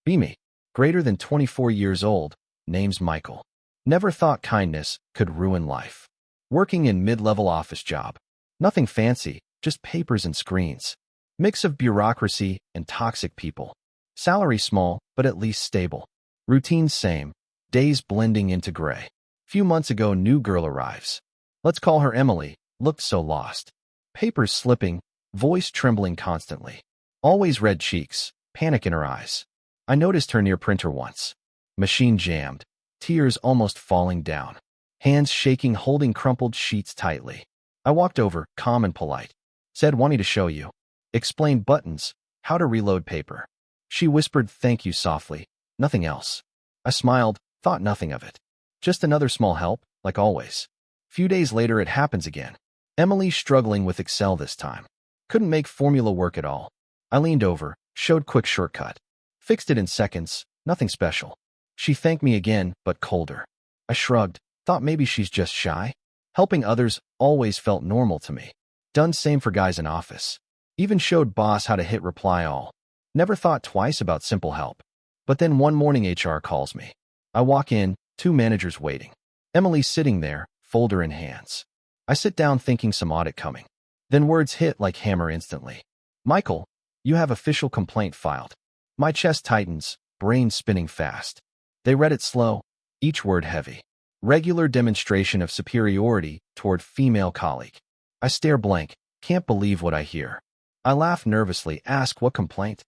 Me. Greater than 24 years old, name's Michael. Never thought kindness could ruin life. Working in mid-level office job. Nothing fancy, just papers and screens. Mix of bureaucracy and toxic people. Salary small, but at least stable. Routine same, days blending into gray. Few months ago, new girl arrives. Let's call her Emily, looked so lost. Papers slipping, voice trembling constantly. Always red cheeks, panic in her eyes. I noticed her near printer once. Machine jammed, tears almost falling down. Hands shaking, holding crumpled sheets tightly. I walked over, calm and polite. Said, wanting to show you. Explained buttons, how to reload paper. She whispered thank you softly, nothing else. I smiled, thought nothing of it. Just another small help, like always. Few days later it happens again. Emily struggling with Excel this time. Couldn't make formula work at all. I leaned over, showed quick shortcut. Fixed it in seconds, nothing special. She thanked me again, but colder. I shrugged, thought maybe she's just shy. Helping others always felt normal to me. Done same for guys in office. Even showed boss how to hit reply all. Never thought twice about simple help. But then one morning HR calls me. I walk in, 2 managers waiting. Emily sitting there, folder in hands. I sit down thinking some audit coming. Then words hit like hammer instantly. Michael, you have official complaint filed. My chest tightens, brain spinning fast. They read it slow, each word heavy. Regular demonstration of superiority toward female colleague. I stare blank, can't believe what I hear. I laugh nervously, ask what complaint?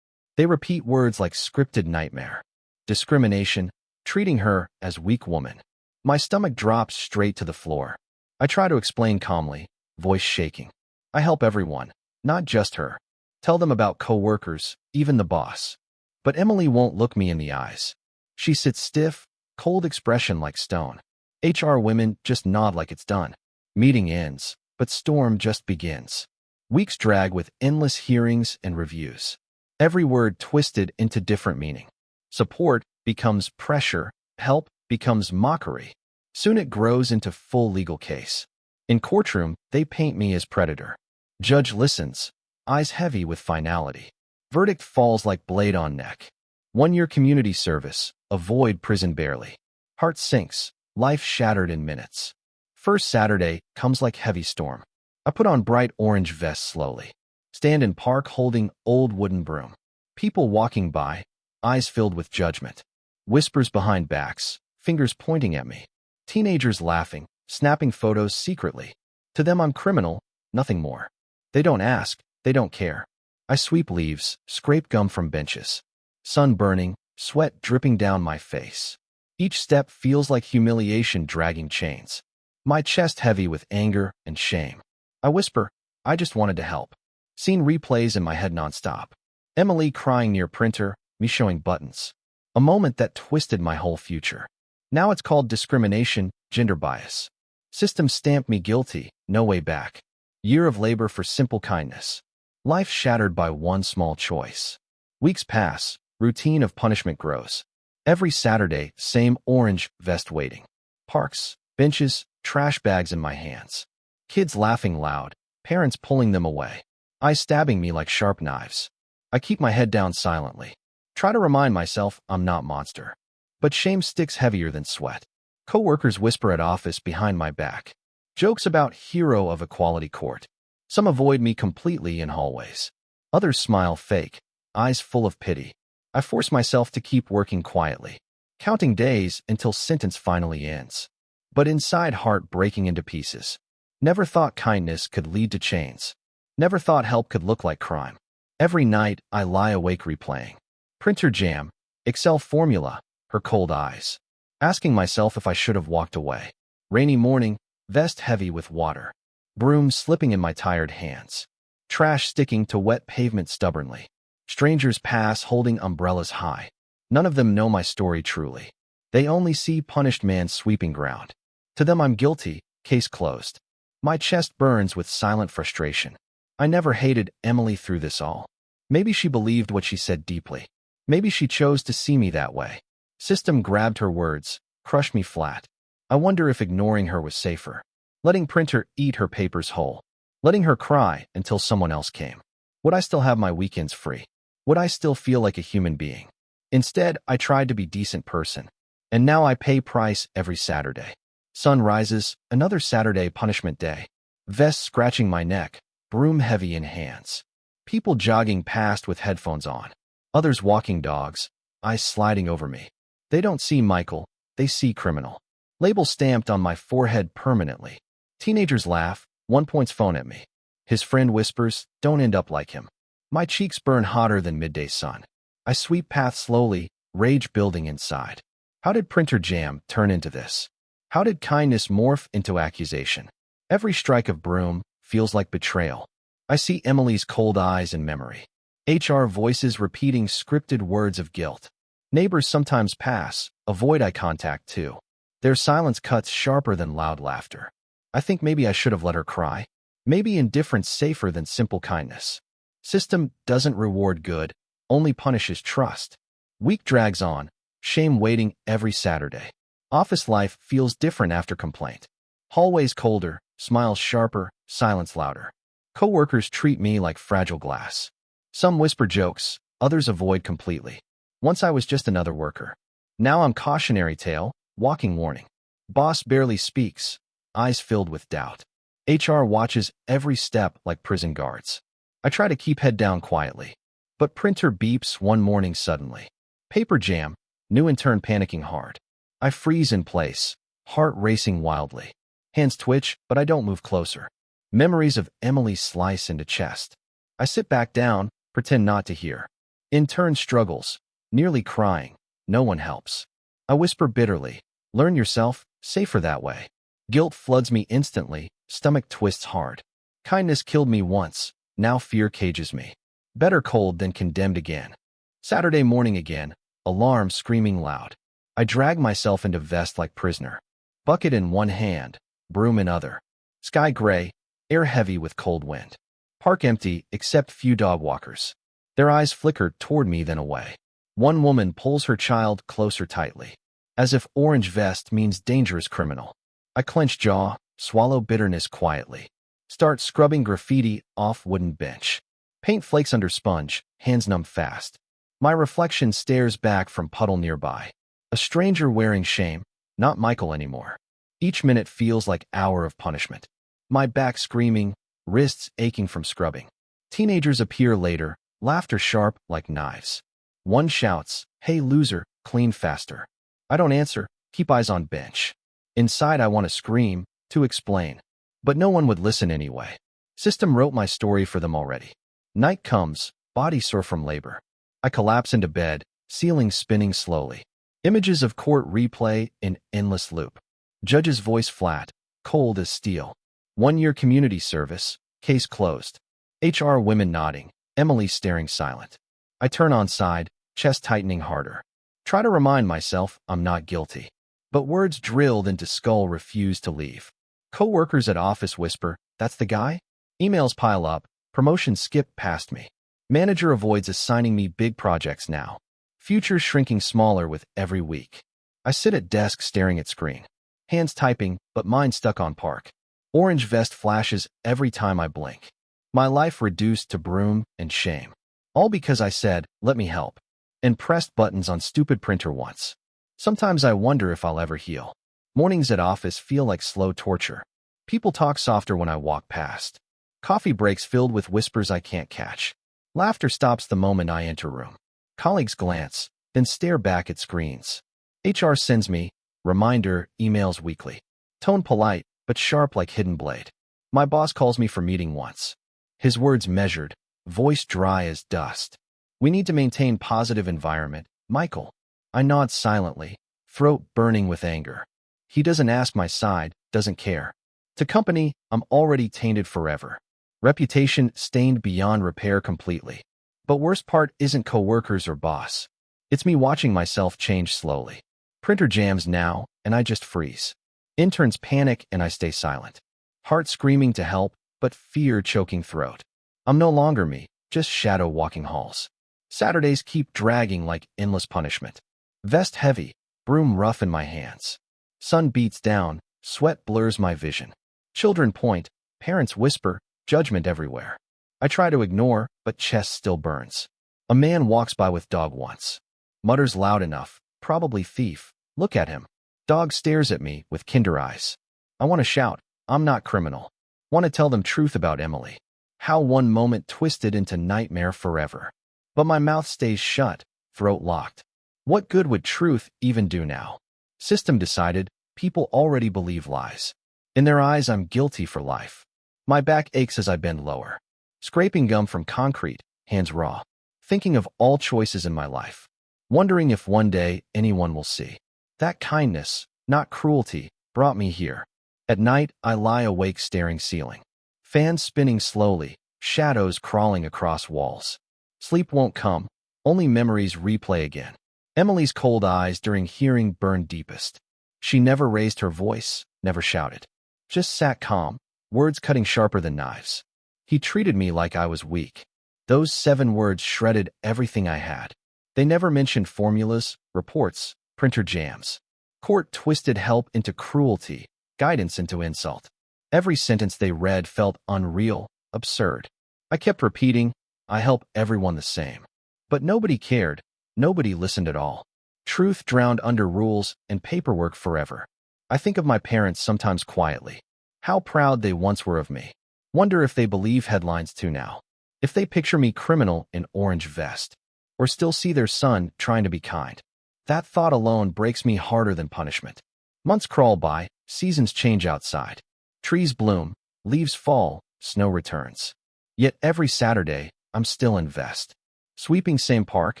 They repeat words like scripted nightmare. Discrimination, treating her as weak woman. My stomach drops straight to the floor. I try to explain calmly, voice shaking. I help everyone, not just her. Tell them about coworkers, even the boss. But Emily won't look me in the eyes. She sits stiff, cold expression like stone. HR women just nod like it's done. Meeting ends, but storm just begins. Weeks drag with endless hearings and reviews. Every word twisted into different meaning. Support becomes pressure, help becomes mockery. Soon it grows into full legal case. In courtroom, they paint me as predator. Judge listens, eyes heavy with finality. Verdict falls like blade on neck. 1-year community service, avoid prison barely. Heart sinks, life shattered in minutes. First Saturday comes like heavy storm. I put on bright orange vest slowly. Stand in park holding old wooden broom. People walking by, eyes filled with judgment. Whispers behind backs, fingers pointing at me. Teenagers laughing, snapping photos secretly. To them I'm criminal, nothing more. They don't ask, they don't care. I sweep leaves, scrape gum from benches. Sun burning, sweat dripping down my face. Each step feels like humiliation dragging chains. My chest heavy with anger and shame. I whisper, I just wanted to help. Scene replays in my head nonstop. Emily crying near printer, me showing buttons. A moment that twisted my whole future. Now it's called discrimination, gender bias. System stamped me guilty, no way back. Year of labor for simple kindness. Life shattered by one small choice. Weeks pass, routine of punishment grows. Every Saturday, same orange vest waiting. Parks, benches, trash bags in my hands. Kids laughing loud, parents pulling them away. Eyes stabbing me like sharp knives. I keep my head down silently. Try to remind myself I'm not monster. But shame sticks heavier than sweat. Coworkers whisper at office behind my back. Jokes about hero of equality court. Some avoid me completely in hallways. Others smile fake, eyes full of pity. I force myself to keep working quietly, counting days until sentence finally ends. But inside, heart breaking into pieces. Never thought kindness could lead to chains. Never thought help could look like crime. Every night, I lie awake replaying. Printer jam, Excel formula, her cold eyes. Asking myself if I should have walked away. Rainy morning, vest heavy with water. Broom slipping in my tired hands. Trash sticking to wet pavement stubbornly. Strangers pass holding umbrellas high. None of them know my story truly. They only see punished man sweeping ground. To them I'm guilty, case closed. My chest burns with silent frustration. I never hated Emily through this all. Maybe she believed what she said deeply. Maybe she chose to see me that way. System grabbed her words, crushed me flat. I wonder if ignoring her was safer. Letting printer eat her papers whole. Letting her cry until someone else came. Would I still have my weekends free? Would I still feel like a human being? Instead, I tried to be a decent person. And now I pay price every Saturday. Sun rises, another Saturday punishment day. Vest scratching my neck, broom heavy in hands. People jogging past with headphones on. Others walking dogs, eyes sliding over me. They don't see Michael, they see criminal. Label stamped on my forehead permanently. Teenagers laugh, one points phone at me. His friend whispers, don't end up like him. My cheeks burn hotter than midday sun. I sweep path slowly, rage building inside. How did printer jam turn into this? How did kindness morph into accusation? Every strike of broom feels like betrayal. I see Emily's cold eyes in memory. HR voices repeating scripted words of guilt. Neighbors sometimes pass, avoid eye contact too. Their silence cuts sharper than loud laughter. I think maybe I should have let her cry. Maybe indifference safer than simple kindness. System doesn't reward good, only punishes trust. Week drags on, shame waiting every Saturday. Office life feels different after complaint. Hallways colder, smiles sharper, silence louder. Coworkers treat me like fragile glass. Some whisper jokes, others avoid completely. Once I was just another worker. Now I'm cautionary tale, walking warning. Boss barely speaks, eyes filled with doubt. HR watches every step like prison guards. I try to keep head down quietly. But printer beeps one morning suddenly. Paper jam, new intern panicking hard. I freeze in place, heart racing wildly. Hands twitch, but I don't move closer. Memories of Emily slice into chest. I sit back down, pretend not to hear. Intern struggles, nearly crying. No one helps. I whisper bitterly, learn yourself, safer that way. Guilt floods me instantly, stomach twists hard. Kindness killed me once, now fear cages me. Better cold than condemned again. Saturday morning again, alarm screaming loud. I drag myself into vest like prisoner. Bucket in one hand, broom in other. Sky gray, air heavy with cold wind. Park empty except few dog walkers. Their eyes flicker toward me then away. One woman pulls her child closer tightly. As if orange vest means dangerous criminal. I clench jaw, swallow bitterness quietly. Start scrubbing graffiti off wooden bench. Paint flakes under sponge, hands numb fast. My reflection stares back from puddle nearby. A stranger wearing shame, not Michael anymore. Each minute feels like hour of punishment. My back screaming, wrists aching from scrubbing. Teenagers appear later, laughter sharp like knives. One shouts, hey loser, clean faster. I don't answer, keep eyes on bench. Inside I want to scream, to explain. But no one would listen anyway. System wrote my story for them already. Night comes, body sore from labor. I collapse into bed, ceiling spinning slowly. Images of court replay in endless loop. Judge's voice flat, cold as steel. 1 year community service, case closed. HR women nodding, Emily staring silent. I turn on side, chest tightening harder. Try to remind myself I'm not guilty. But words drilled into skull refuse to leave. Coworkers at office whisper, that's the guy? Emails pile up, promotions skip past me. Manager avoids assigning me big projects now. Future shrinking smaller with every week. I sit at desk staring at screen. Hands typing, but mind stuck on park. Orange vest flashes every time I blink. My life reduced to broom and shame. All because I said, let me help. And pressed buttons on stupid printer once. Sometimes I wonder if I'll ever heal. Mornings at office feel like slow torture. People talk softer when I walk past. Coffee breaks filled with whispers I can't catch. Laughter stops the moment I enter room. Colleagues glance, then stare back at screens. HR sends me, reminder, emails weekly. Tone polite, but sharp like hidden blade. My boss calls me for meeting once. His words measured, voice dry as dust. We need to maintain positive environment, Michael. I nod silently, throat burning with anger. He doesn't ask my side, doesn't care. To company, I'm already tainted forever. Reputation stained beyond repair completely. But worst part isn't coworkers or boss. It's me watching myself change slowly. Printer jams now, and I just freeze. Interns panic and I stay silent. Heart screaming to help, but fear choking throat. I'm no longer me, just shadow walking halls. Saturdays keep dragging like endless punishment. Vest heavy, broom rough in my hands. Sun beats down, sweat blurs my vision. Children point, parents whisper, judgment everywhere. I try to ignore, but chest still burns. A man walks by with dog once. Mutters loud enough. Probably thief. Look at him. Dog stares at me with kinder eyes. I want to shout. I'm not criminal. Want to tell them truth about Emily. How one moment twisted into nightmare forever. But my mouth stays shut, throat locked. What good would truth even do now? System decided. People already believe lies. In their eyes, I'm guilty for life. My back aches as I bend lower. Scraping gum from concrete, hands raw. Thinking of all choices in my life. Wondering if one day anyone will see. That kindness, not cruelty, brought me here. At night, I lie awake staring ceiling. Fans spinning slowly, shadows crawling across walls. Sleep won't come, only memories replay again. Emily's cold eyes during hearing burned deepest. She never raised her voice, never shouted. Just sat calm, words cutting sharper than knives. He treated me like I was weak. Those 7 words shredded everything I had. They never mentioned formulas, reports, printer jams. Court twisted help into cruelty, guidance into insult. Every sentence they read felt unreal, absurd. I kept repeating, I help everyone the same. But nobody cared. Nobody listened at all. Truth drowned under rules and paperwork forever. I think of my parents sometimes quietly. How proud they once were of me. Wonder if they believe headlines too now. If they picture me criminal in orange vest. Or still see their son trying to be kind. That thought alone breaks me harder than punishment. Months crawl by, seasons change outside. Trees bloom, leaves fall, snow returns. Yet every Saturday, I'm still in vest. Sweeping same park,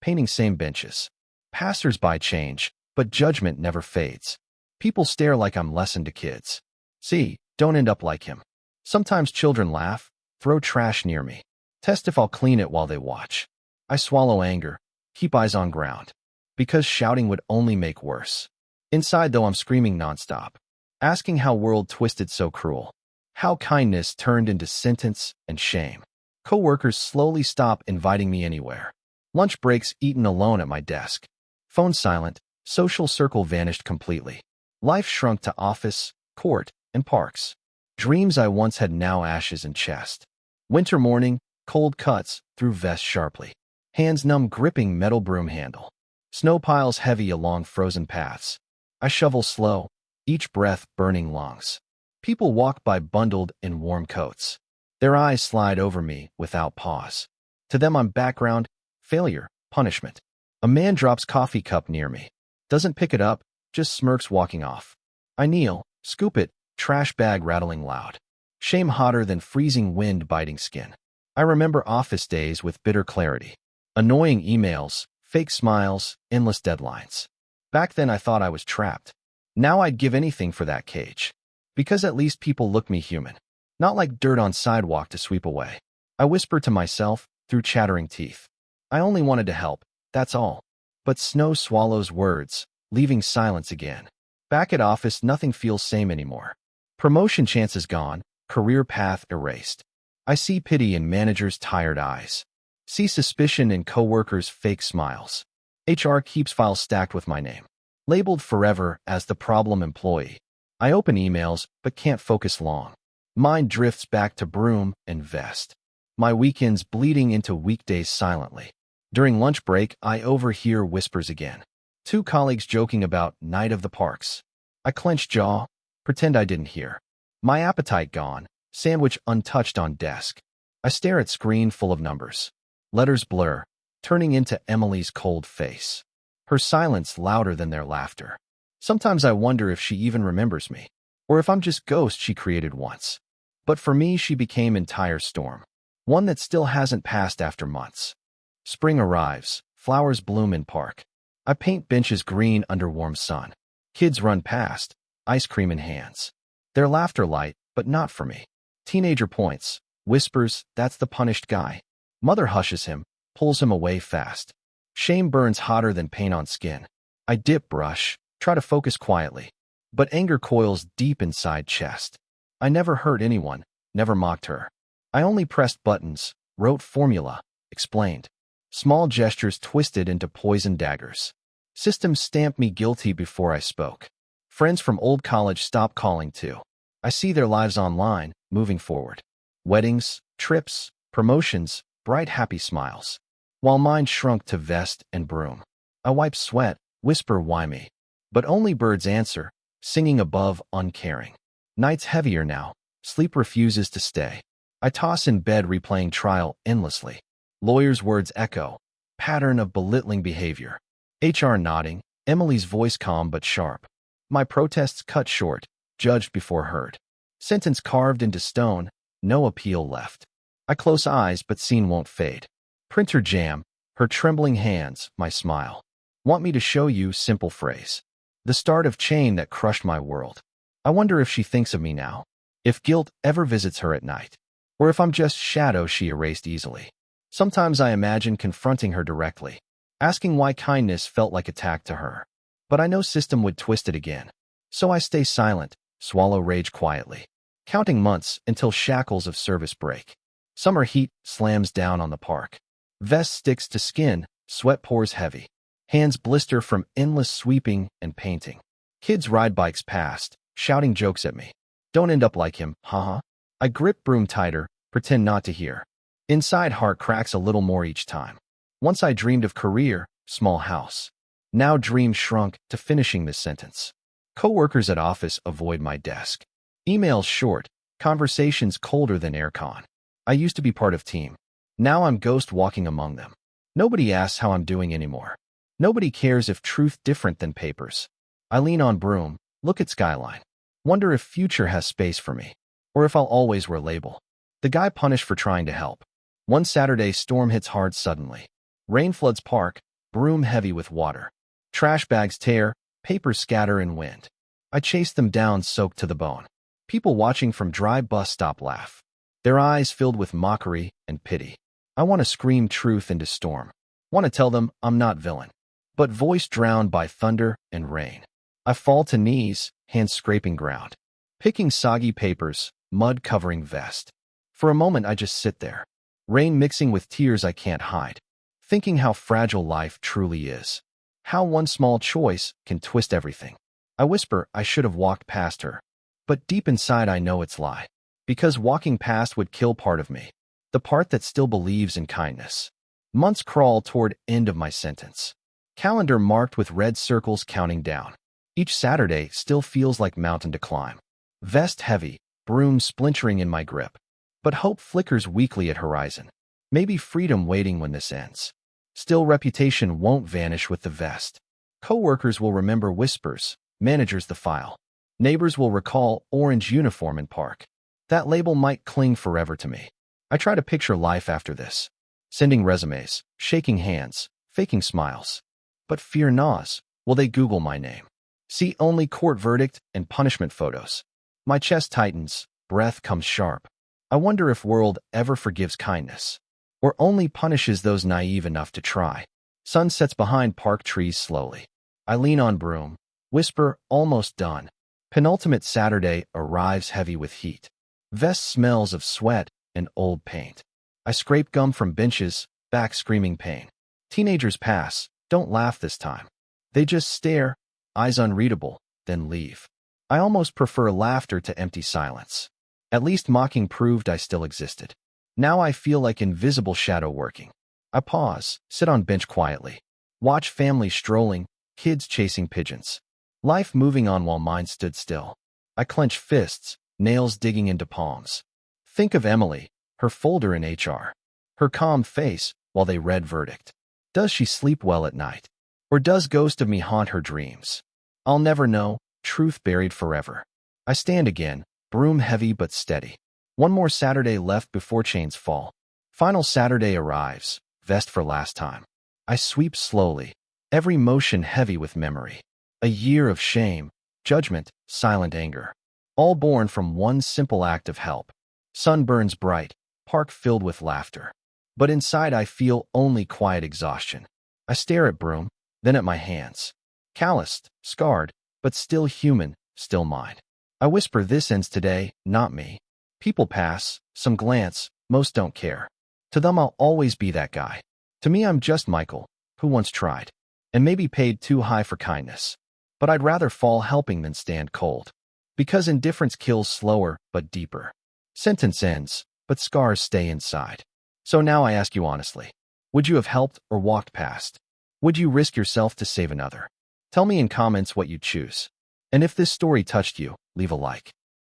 painting same benches. Passers-by change, but judgment never fades. People stare like I'm lesson to kids. See, don't end up like him. Sometimes children laugh, throw trash near me. Test if I'll clean it while they watch. I swallow anger, keep eyes on ground. Because shouting would only make worse. Inside though I'm screaming nonstop. Asking how world twisted so cruel. How kindness turned into sentence and shame. Coworkers slowly stop inviting me anywhere. Lunch breaks eaten alone at my desk. Phone silent, social circle vanished completely. Life shrunk to office, court, and parks. Dreams I once had now ashes in chest. Winter morning, cold cuts through vest sharply. Hands numb gripping metal broom handle. Snow piles heavy along frozen paths. I shovel slow, each breath burning lungs. People walk by bundled in warm coats. Their eyes slide over me without pause. To them I'm background, failure, punishment. A man drops coffee cup near me. Doesn't pick it up, just smirks walking off. I kneel, scoop it, trash bag rattling loud. Shame hotter than freezing wind biting skin. I remember office days with bitter clarity. Annoying emails, fake smiles, endless deadlines. Back then I thought I was trapped. Now I'd give anything for that cage. Because at least people look me human. Not like dirt on sidewalk to sweep away. I whisper to myself, through chattering teeth. I only wanted to help, that's all. But snow swallows words, leaving silence again. Back at office, nothing feels same anymore. Promotion chances gone, career path erased. I see pity in managers' tired eyes. See suspicion in coworkers' fake smiles. HR keeps files stacked with my name. Labeled forever as the problem employee. I open emails, but can't focus long. Mind drifts back to broom and vest. My weekends bleeding into weekdays silently. During lunch break, I overhear whispers again. 2 colleagues joking about night of the parks. I clench jaw, pretend I didn't hear. My appetite gone, sandwich untouched on desk. I stare at screen full of numbers. Letters blur, turning into Emily's cold face. Her silence louder than their laughter. Sometimes I wonder if she even remembers me, or if I'm just ghost she created once. But for me, she became entire storm. One that still hasn't passed after months. Spring arrives, flowers bloom in park. I paint benches green under warm sun. Kids run past, ice cream in hands. Their laughter light, but not for me. Teenager points, whispers, that's the punished guy. Mother hushes him, pulls him away fast. Shame burns hotter than paint on skin. I dip brush, try to focus quietly. But anger coils deep inside chest. I never hurt anyone, never mocked her. I only pressed buttons, wrote formula, explained. Small gestures twisted into poison daggers. Systems stamped me guilty before I spoke. Friends from old college stopped calling too. I see their lives online, moving forward. Weddings, trips, promotions, bright happy smiles. While mine shrunk to vest and broom. I wipe sweat, whisper why me. But only birds answer, singing above, uncaring. Night's heavier now. Sleep refuses to stay. I toss in bed replaying trial endlessly. Lawyer's words echo. Pattern of belittling behavior. HR nodding, Emily's voice calm but sharp. My protests cut short, judged before heard. Sentence carved into stone, no appeal left. I close eyes but scene won't fade. Printer jam, her trembling hands, my smile. Want me to show you simple phrase. The start of chain that crushed my world. I wonder if she thinks of me now. If guilt ever visits her at night. Or if I'm just shadow she erased easily. Sometimes I imagine confronting her directly. Asking why kindness felt like attack to her. But I know system would twist it again. So I stay silent, swallow rage quietly. Counting months until shackles of service break. Summer heat slams down on the park. Vest sticks to skin, sweat pours heavy. Hands blister from endless sweeping and painting. Kids ride bikes past, shouting jokes at me. Don't end up like him, haha. I grip broom tighter, pretend not to hear. Inside heart cracks a little more each time. Once I dreamed of career, small house. Now dream shrunk to finishing this sentence. Coworkers at office avoid my desk. Emails short, conversations colder than aircon. I used to be part of team. Now I'm ghost walking among them. Nobody asks how I'm doing anymore. Nobody cares if truth different than papers. I lean on broom, look at skyline. Wonder if future has space for me. Or if I'll always wear label. The guy punished for trying to help. One Saturday storm hits hard suddenly. Rain floods park, broom heavy with water. Trash bags tear, papers scatter in wind. I chase them down soaked to the bone. People watching from dry bus stop laugh. Their eyes filled with mockery and pity. I want to scream truth into storm. Want to tell them I'm not villain. But voice drowned by thunder and rain. I fall to knees, hands scraping ground. Picking soggy papers, mud covering vest. For a moment I just sit there. Rain mixing with tears I can't hide. Thinking how fragile life truly is. How one small choice can twist everything. I whisper I should have walked past her. But deep inside I know it's lie. Because walking past would kill part of me. The part that still believes in kindness. Months crawl toward end of my sentence. Calendar marked with red circles counting down. Each Saturday still feels like mountain to climb. Vest heavy, broom splintering in my grip. But hope flickers weakly at horizon. Maybe freedom waiting when this ends. Still reputation won't vanish with the vest. Coworkers will remember whispers, managers the file. Neighbors will recall orange uniform in park. That label might cling forever to me. I try to picture life after this. Sending resumes, shaking hands, faking smiles. But fear gnaws. Will they Google my name? See only court verdict and punishment photos. My chest tightens, breath comes sharp. I wonder if world ever forgives kindness. Or only punishes those naive enough to try. Sun sets behind park trees slowly. I lean on broom, whisper almost done. Penultimate Saturday arrives heavy with heat. Vest smells of sweat and old paint. I scrape gum from benches, back screaming pain. Teenagers pass, don't laugh this time. They just stare, eyes unreadable, then leave. I almost prefer laughter to empty silence. At least mocking proved I still existed. Now I feel like invisible shadow working. I pause, sit on bench quietly. Watch family strolling, kids chasing pigeons. Life moving on while mine stood still. I clench fists, nails digging into palms. Think of Emily, her folder in HR. Her calm face while they read verdict. Does she sleep well at night? Or does ghost of me haunt her dreams? I'll never know, truth buried forever. I stand again, broom heavy but steady. One more Saturday left before chains fall. Final Saturday arrives, vest for last time. I sweep slowly, every motion heavy with memory. A year of shame, judgment, silent anger. All born from one simple act of help. Sun burns bright, park filled with laughter. But inside I feel only quiet exhaustion. I stare at broom, then at my hands. Calloused, scarred, but still human, still mine. I whisper this ends today, not me. People pass, some glance, most don't care. To them I'll always be that guy. To me I'm just Michael, who once tried. And maybe paid too high for kindness. But I'd rather fall helping than stand cold. Because indifference kills slower, but deeper. Sentence ends, but scars stay inside. So now I ask you honestly. Would you have helped or walked past? Would you risk yourself to save another? Tell me in comments what you'd choose. And if this story touched you, leave a like.